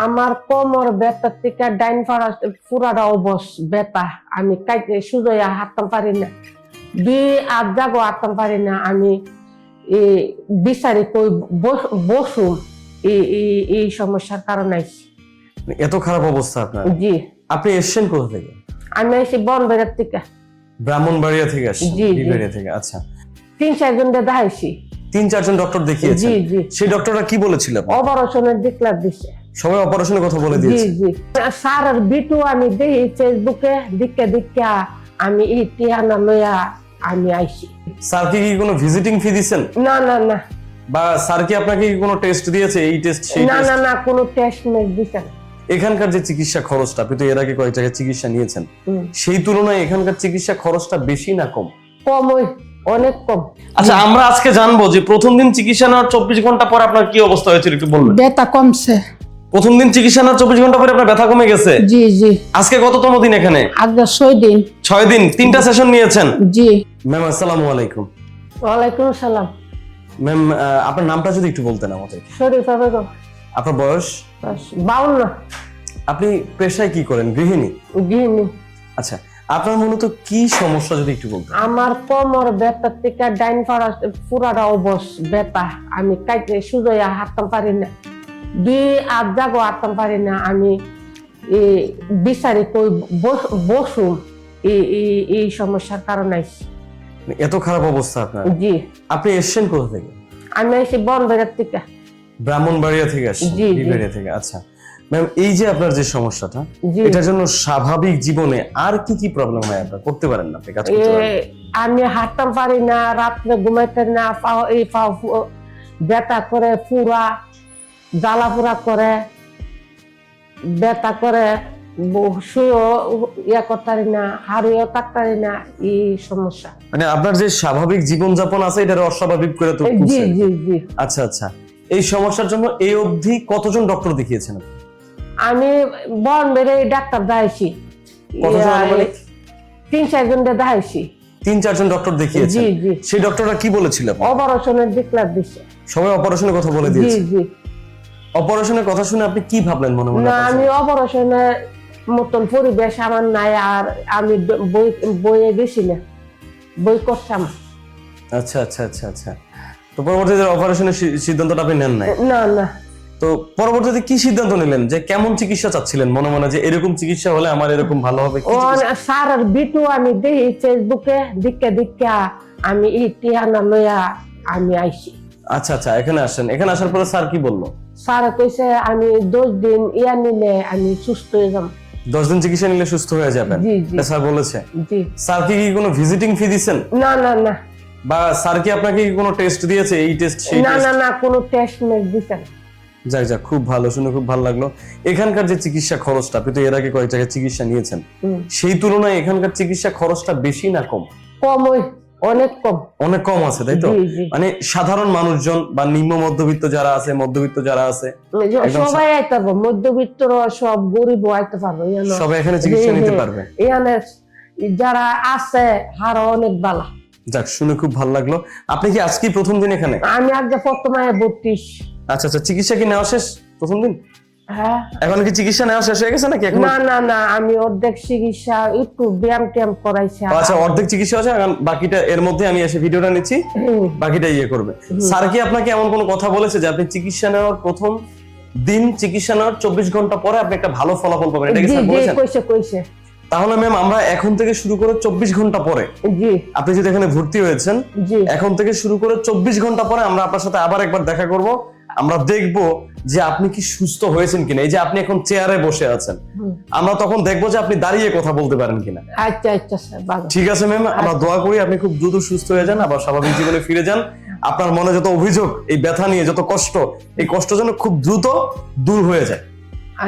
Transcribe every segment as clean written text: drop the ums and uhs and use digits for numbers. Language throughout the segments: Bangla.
আমার কোমর ব্যথা থেকে ডাইন পাড়া পুরাটা অবশ ব্যথা। আমি কাইতে সুজয়া হাঁটতাম পারি না, আধ জাগো হাঁটতাম পারি না। আমি বিচারি কই বসুম এই সমস্যার কারণে। এত খারাপ অবস্থা আপনার? জি। আপনি এসেছেন কোথা থেকে? আমি এসে বনবেড়ার থেকে। ব্রাহ্মণবাড়িয়া থেকে আসছেন? জি, বিবাড়িয়া থেকে। আচ্ছা, 3-4 জন দেখাইছি। 3-4 জন ডক্টর দেখিয়েছেন? জি জি। সেই ডক্টররা কি বলেছিল? অপারেশনের ডিক্লার দিছে। সবাই অপারেশনের কথা বলে জি দিয়েছে? জি। স্যারের ভিডিও আমি দেখি ফেসবুকে, দিকে আমি ইতিহানা লইয়া আমি আইছি। স্যার কি কোনো ভিজিটিং ফি দিয়েছেন? না না না। বা স্যার কি আপনাকে কোনো টেস্ট দিয়েছে, এই টেস্ট সেই না টেস্ট? না না, কোনো টেস্ট মেস দিছে না। এখানকার যে চিকিৎসা খরচটা, আপনি তো এর আগে কয়েক জায়গায় চিকিৎসা নিয়েছেন, সেই তুলনায় এখানকার চিকিৎসা খরচটা বেশি না কম? কম, অনেক কম। আচ্ছা, আমরা আজকে জানবো যে প্রথম দিন চিকিৎসা নেওয়ার 24 ঘন্টা পর আপনার কি অবস্থা হয়েছিল, একটু বলবেন? ব্যথা কমছে। প্রথম দিন চিকিৎসা নেওয়ার 24 ঘন্টা পরে আপনার ব্যথা কমে গেছে? জি জি। আজকে কততম দিন এখানে? আগে 6 দিন। 6 দিন, 3টা সেশন নিয়েছেন? জি। ম্যাম আসসালামু আলাইকুম। ওয়ালাইকুম সালাম। ম্যাম আপনার নামটা যদি একটু বলতেন আমাদের। শরীফা বেগম। আপনার বয়স? 52। আপনি পেশায় কি করেন? গৃহিণী? গৃহিণী। আচ্ছা, আপনার মূলত কি সমস্যা যদি একটু বলতেন? আমার কোমর ব্যথা থেকে ডাইন পাড়া পুরাটা অবশ ব্যথা। আমি কাইতে সুজয়া হাঁটতাম পারি না, আধ জাগো হাঁটতাম পারি না। আমি বিচারি কই বসুম এই সমস্যার কারণে। এত খারাপ অবস্থা আপনার? জি। আপনি এসেছেন কোথা থেকে? আমি এসে বনবেড়ার থেকে। ব্রাহ্মণবাড়িয়া থেকে আসছেন? জি, জি। বিবাড়িয়া থেকে। আচ্ছা ম্যাম, এই যে আপনার যে সমস্যাটা, জি। এটার জন্য স্বাভাবিক জীবনে আর কি কি প্রবলেম হয় আপনার? করতে পারেন না আপনি, কাজ করতে পারেন না? আমি হাঁটতাম পারি না, রাত্রে ঘুমাইতে না, পাও ব্যথা করে, পুরা জ্বালা পুরা করে, ব্যথা করে, শুয়েও ইয়া করতে পারি না, হারিয়েও থাকতে পারি না, এই সমস্যা। মানে আপনার যে স্বাভাবিক জীবনযাপন আছে এটার অস্বাভাবিক করে জি তুলছে? জি জি। আচ্ছা আচ্ছা, এই সমস্যার জন্য এই অবধি কতজন ডক্টর দেখিয়েছেন? আমি বনবেড়ে ডাক্তার দেখাইছি। কতজন আনুমানিক? 3-4 জন দেখাইছি। 3-4 জন ডক্টর দেখিয়েছেন? জি জি। সেই ডক্টররা কি বলেছিল? অপারেশনের ডিক্লার দিছে। সবাই অপারেশনের কথা বলে জি দিয়েছে? জি। অপারেশনের কথা শুনে আপনি কি ভাবলেন মনে মনে? না, আমি অপারেশনের মতন পরিবেশ আমার নাই, আর আমি বইয়ে গেছি না, বই করতাম। আচ্ছা আচ্ছা আচ্ছা আচ্ছা। তো পরবর্তীতে অপারেশনের সিদ্ধান্তটা আপনি নেন নাই? না না। তো পরবর্তীতে কি সিদ্ধান্ত নিলেন, যে কেমন চিকিৎসা চাচ্ছিলেন মনে মনে, যে এরকম চিকিৎসা হলে আমার এরকম ভালো হবে? কি চিকিৎসা? স্যারের ভিডিও আমি দেখি ফেসবুকে, দিকে আমি ইতিহানা লইয়া আমি আইছি। আচ্ছা আচ্ছা, এখানে আসেন। এখানে আসার পরে স্যার কি বললো? স্যার কইছে আমি 10 দিন ইয়া নিলে আমি সুস্থ হয়ে যাব। 10 দিন চিকিৎসা নিলে সুস্থ হয়ে যাবেন? জি জি। স্যার বলেছে? জি। স্যার কি কোনো ভিজিটিং ফি দিয়েছেন? না না না। বা স্যার কি আপনাকে কোনো টেস্ট দিয়েছে, এই টেস্ট সেই না টেস্ট? না না, কোনো টেস্ট মেস দিছে না। যাক যাক, খুব ভালো, শুনে খুব ভালো লাগলো। এখানকার যে চিকিৎসা খরচটা, আপনি তো এর আগে কয়েক জায়গায় চিকিৎসা নিয়েছেন, সেই তুলনায় এখানকার চিকিৎসা খরচটা বেশি না কম? কম, অনেক কম। অনেক কম আছে, তাই তো? জি, জি। মানে সাধারণ মানুষজন বা নিম্ন মধ্যবিত্ত যারা আছে, মধ্যবিত্ত যারা আছে, একদম সবাই আইতে পারবো, মধ্যবিত্তর সব গরিব আইতে পারবো। সবাই এখানে চিকিৎসা নিতে পারবে? এখানে যারা আছে হারো অনেক ভালো। যাক, শুনে খুব ভালো লাগলো। আপনি কি আজকে প্রথম দিন এখানে? আমি আগে প্রথমে ভর্তি। আচ্ছা আচ্ছা, চিকিৎসা কি নেওয়া শেষ প্রথম দিন? হ্যাঁ। এখন কি চিকিৎসা নেওয়া শেষ হয়ে গেছে নাকি এখন? না না না, আমি অর্ধেক চিকিৎসা, একটু ব্যায়াম ট্যাম করাইছি। আচ্ছা, অর্ধেক চিকিৎসা আছে, এখন বাকিটা এর মধ্যে আমি এসে ভিডিওটা নিচ্ছি, বাকিটা ইয়ে করবে। স্যার কি আপনাকে এমন কোনো কথা বলেছে যে আপনি চিকিৎসা নেওয়ার প্রথম দিন, চিকিৎসা নেওয়ার 24 ঘন্টা পরে আপনি একটা ভালো ফলাফল পাবেন, এটা কি স্যার বলেছেন? কইছে কইছে। তাহলে ম্যাম, আমরা এখন থেকে শুরু করে 24 ঘন্টা পরে, জি, আপনি যদি এখানে ভর্তি হয়েছেন, জি, এখন থেকে শুরু করে 24 ঘন্টা পরে আমরা আপনার সাথে আবার একবার দেখা করব। আমরা দেখব যে আপনি কি সুস্থ হয়েছেন কিনা। এই যে আপনি এখন চেয়ারে বসে আছেন, আমরা তখন দেখবো যে আপনি দাঁড়িয়ে কথা বলতে পারেন কিনা। আচ্ছা আচ্ছা স্যার, ভালো। ঠিক আছে ম্যাম, আমরা দোয়া করি আপনি খুব দ্রুত সুস্থ হয়ে যান, আবার স্বাভাবিক জীবনে ফিরে যান। আপনার মনে যত অভিযোগ, এই ব্যথা নিয়ে যত কষ্ট, এই কষ্ট যেন খুব দ্রুত দূর হয়ে যায়।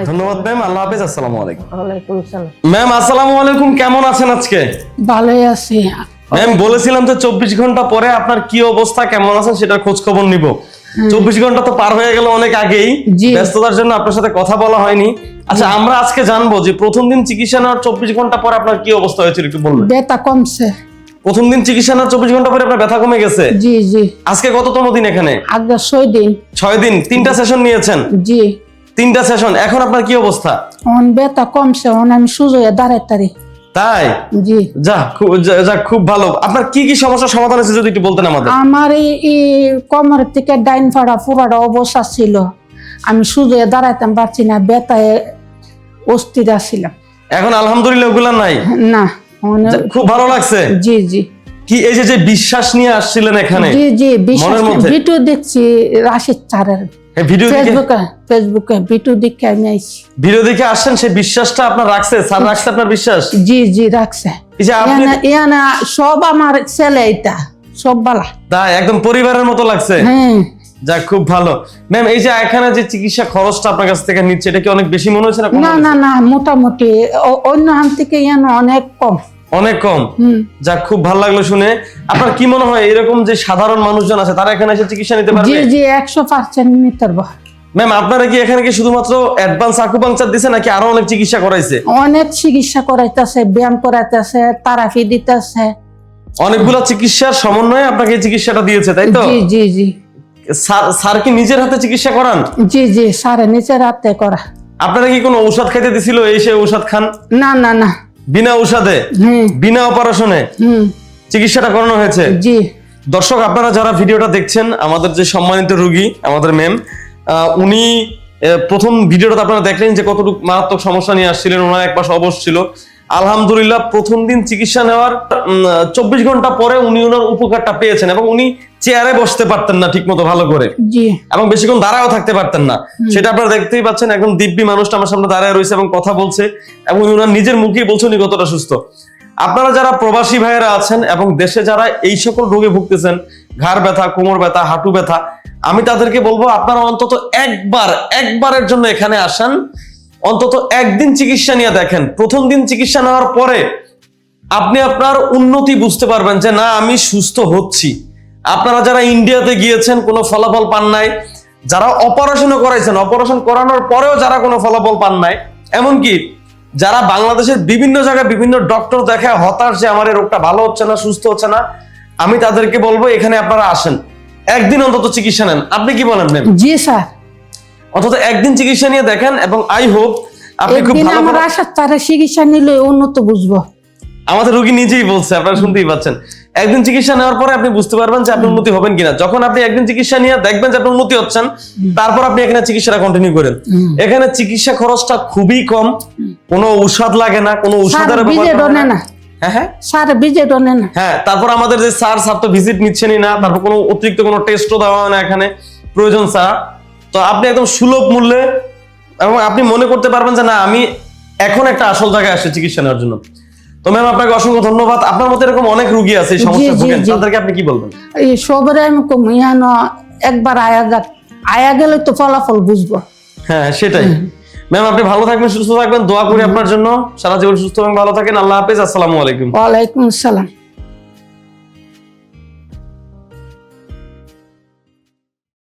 ধন্যবাদ ম্যাম, আল্লাহ হাফেজ, আসসালামু আলাইকুম। ওয়ালাইকুম আসসালাম। ম্যাম আসসালামু আলাইকুম, কেমন আছেন আজকে? ভালোই আছি। ম্যাম বলেছিলাম যে 24 ঘন্টা পরে আপনার কি অবস্থা, কেমন আছেন সেটার খোঁজ খবর নিব। 24 ঘন্টা তো পার হয়ে গেল অনেক আগেই, ব্যস্ততার জন্য আপনার সাথে কথা বলা হয়নি। আচ্ছা, আমরা আজকে জানবো যে প্রথম দিন চিকিৎসা নেওয়ার 24 ঘন্টা পরে আপনার কি অবস্থা হয়েছিল, একটু বলবেন? ব্যথা কমছে। প্রথম দিন চিকিৎসা নেওয়ার 24 ঘন্টা পরে আপনার ব্যথা কমে গেছে? জি জি। আজকে কততম দিন এখানে? আগে 6 দিন। 6 দিন, 3টা সেশন নিয়েছেন? জি। 3টা সেশন, এখন আপনার কি অবস্থা? অন ব্যথা কমছে, অন আমি সুযোগ দাঁড়াইতারি। তাই? জি। যাক খুব ভালো। আপনার কি কি সমস্যার সমাধান হয়েছে যদি একটু বলতেন আমাদের। আমার এই কোমর থেকে ডাইন ফাড়া পুরাটা অবস্থা ছিল, আমি সুযোগ দাঁড়াইতাম পারছি না, ব্যথায় অস্থির ছিলাম। এখন আলহামদুলিল্লাহ ওগুলা নাই? না, খুব ভালো লাগছে। জি জি। কি এই যে বিশ্বাস নিয়ে আসছিলেন এখানে? জি জি, মনের মধ্যে ভিডিও দেখছি রাশিদ স্যারের ফেসবুকে ভিডিও দেখে আমি আইছি। ভিডিও দেখে আসছেন, সেই বিশ্বাসটা আপনার রাখছে? স্যার রাখছে আপনার বিশ্বাস? জি জি রাখছে। এই যে আপনি সব আমার ছেলে, এটা সব বালা, তাই একদম পরিবারের মতো লাগছে। হ্যাঁ। যাক খুব ভালো। ম্যাম, এই যে এখানে যে চিকিৎসা খরচটা আপনার কাছ থেকে নিচ্ছে, এটা কি অনেক বেশি মনে হচ্ছে না? না না না, মোটামুটি অন্য হান থেকে অনেক কম। অনেক কম? যাক খুব ভালো লাগলো শুনে। আপনার কি মনে হয় এরকম যে সাধারণ মানুষজন আছে তারা এখানে এসে চিকিৎসা নিতে পারবে? জি জি, 100% নিতে পারবো। ম্যাম, আপনারা কি এখানে কি শুধুমাত্র অ্যাডভান্স আকুপাংচার দিছে নাকি আরো অনেক চিকিৎসা করাইছে? অনেক চিকিৎসা করাইতেছে, ব্যায়াম করাইতেছে, থেরাপি দিতেছে, অনেকগুলো চিকিৎসার সমন্বয়ে আপনাকে এই চিকিৎসাটা দিয়েছে, তাই তো? জি জি জি। স্যার কি নিজের হাতে চিকিৎসা করান? জি জি, স্যার নিজের হাতে করা। আপনারা কি কোনো ঔষধ খাইতে দিছিল? এই সে ঔষধ খান? না না না, বিনা ঔষধে বিনা অপারেশনে চিকিৎসাটা করানো হয়েছে? জি। দর্শক, আপনারা যারা ভিডিওটা দেখছেন, আমাদের যে সম্মানিত রোগী আমাদের ম্যাম, উনি প্রথম ভিডিওটা আপনারা দেখলেন যে কতটুকু মারাত্মক সমস্যা নিয়ে আসছিলেন। ওনার এক পাশে অবশ ছিল। আলহামদুলিল্লাহ প্রথম দিন চিকিৎসা নেওয়ার 24 ঘন্টা পরে উনি ওনার উপকারটা পেয়েছেন এবং উনি চেয়ারে বসতে পারতেন না ঠিক মতো ভালো করে, এবং বেশিক্ষণ দাঁড়াও থাকতে পারতেন না। সেটা আপনারা দেখতেই পাচ্ছেন, একদম দিব্যি মানুষটা আমার সামনে দাঁড়ায় রয়েছে এবং কথা বলছে, এবং ওনার নিজের মুখেই বলছেন উনি কতটা সুস্থ। আপনারা যারা প্রবাসী ভাইয়েরা আছেন এবং দেশে যারা এই সকল রোগে ভুগতেছেন, ঘাড় ব্যথা, কোমর ব্যথা, হাঁটু ব্যথা, আমি তাদেরকে বলবো আপনারা অন্তত একবারের জন্য এখানে আসেন, অন্তত একদিন চিকিৎসা নিয়ে দেখেন। প্রথম দিন চিকিৎসা নেওয়ার পরে আপনি আপনার উন্নতি বুঝতে পারবেন যে না, আমি সুস্থ হচ্ছি। আপনারা যারা ইন্ডিয়াতে গিয়েছেন কোনো ফলাফল পান নাই, যারা অপারেশনও করাইছেন, অপারেশন করানোর পরেও যারা কোনো ফলাফল পান নাই, এমনকি যারা বাংলাদেশের বিভিন্ন জায়গায় বিভিন্ন ডক্টর দেখায় হতাশ যে আমার এই রোগটা ভালো হচ্ছে না, সুস্থ হচ্ছে না, আমি তাদেরকে বলবো এখানে আপনারা আসেন, একদিন অন্তত চিকিৎসা নেন। আপনি কি বলেন ম্যাম? জি স্যার, অন্তত একদিন চিকিৎসা নিয়ে দেখেন, এবং আই হোপ আপনি খুব ভালো। আমার আশা তারা চিকিৎসা নিলে উন্নত বুঝবো। আমাদের রোগী নিজেই বলছে, আপনারা শুনতেই পাচ্ছেন। একদিন চিকিৎসা নেওয়ার পরে আপনি বুঝতে পারবেন যে আপনি উন্নতি হবেন কিনা। যখন আপনি একদিন চিকিৎসা নিয়ে দেখবেন যে আপনি উন্নতি হচ্ছেন, তারপর আপনি এখানে চিকিৎসাটা কন্টিনিউ করেন। এখানে চিকিৎসা খরচটা খুবই কম, কোনো ঔষধ লাগে না, কোনো ঔষধের হ্যাঁ। তারপর আমাদের যে স্যার তো ভিজিট নিচ্ছেনই না, তারপর কোনো অতিরিক্ত কোনো টেস্টও দেওয়া হয় না এখানে প্রয়োজন ছাড়া। তো আপনি একদম সুলভ মূল্যে, এবং আপনি মনে করতে পারবেন যে না, আমি এখন একটা আসল জায়গায় আসছি চিকিৎসা নেওয়ার জন্য। তো ম্যাম, আপনাকে অসংখ্য ধন্যবাদ। আপনার মতো এরকম অনেক রোগী আছে এই সমস্যা ভোগেন, তাদেরকে আপনি কি বলবেন? এই সবরে আমি কম একবার আয়া গেলে তো ফলাফল বুঝবো। হ্যাঁ, সেটাই। ম্যাম, আপনি ভালো থাকবেন, সুস্থ থাকবেন, দোয়া করি আপনার জন্য। সারা জীবন সুস্থ এবং ভালো থাকেন। আল্লাহ হাফেজ। আসসালামু আলাইকুম। ওয়ালাইকুম আসসালাম।